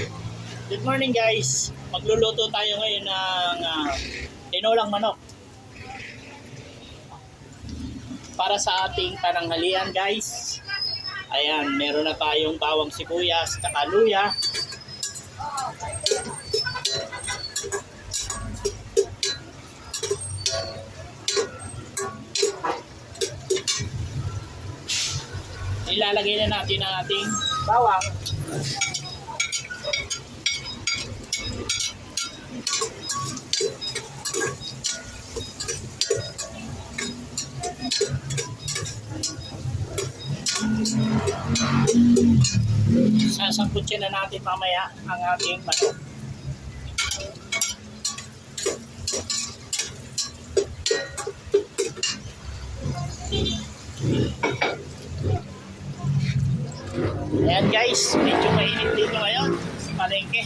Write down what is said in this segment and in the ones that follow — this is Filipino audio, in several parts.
Good morning guys. Magluluto tayo ngayon ng tinolang manok. Para sa ating tananghalian guys. Ayan, meron na tayong bawang sibuyas, tsaka luya. Ilalagay na natin ang ating bawang. Sasangkutsin na natin mamaya ang ating manok. Ayan guys, medyo mainit dito ngayon sa palengke.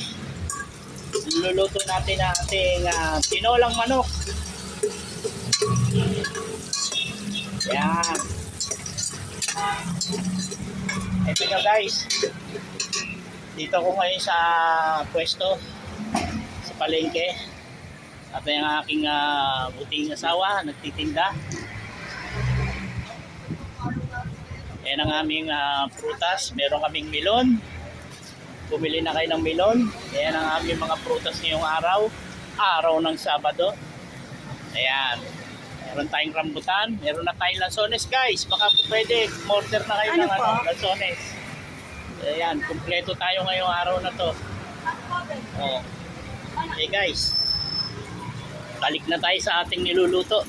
Luluto natin ang ating tinolang manok. Ayan. Ito na guys. Dito ko ngayon sa pwesto sa palengke. At yung aking buting asawa nagtitinda. Yan ang aming prutas. Meron kaming melon. Pumili na kayo ng melon. Yan ang aming mga prutas ngayong araw. Araw ng Sabado. Ayan. Meron tayong rambutan. Meron na tayong lansones guys. Baka po pwede. Order na kayo ng lansones. Ayan. Kumpleto tayo ngayong araw na to. Oh. Okay guys. Balik na tayo sa ating niluluto.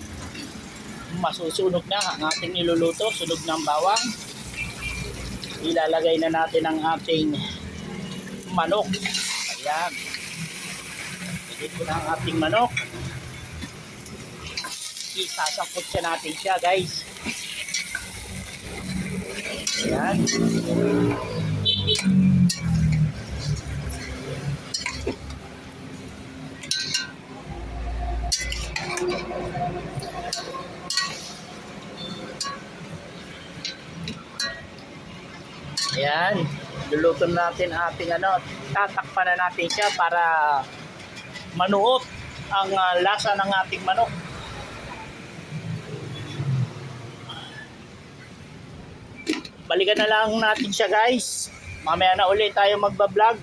Masusunog na ang ating niluluto. Sunog ng bawang. Ilalagay na natin ang ating manok. Ayan. Ito na ang ating manok. Isasangkot siya natin siya guys. Ayan. Ayan, luluto natin ating tatakpan na natin siya para manuot ang lasa ng ating manok. Balikan na lang natin siya guys. Mamaya na ulit tayo magbablog.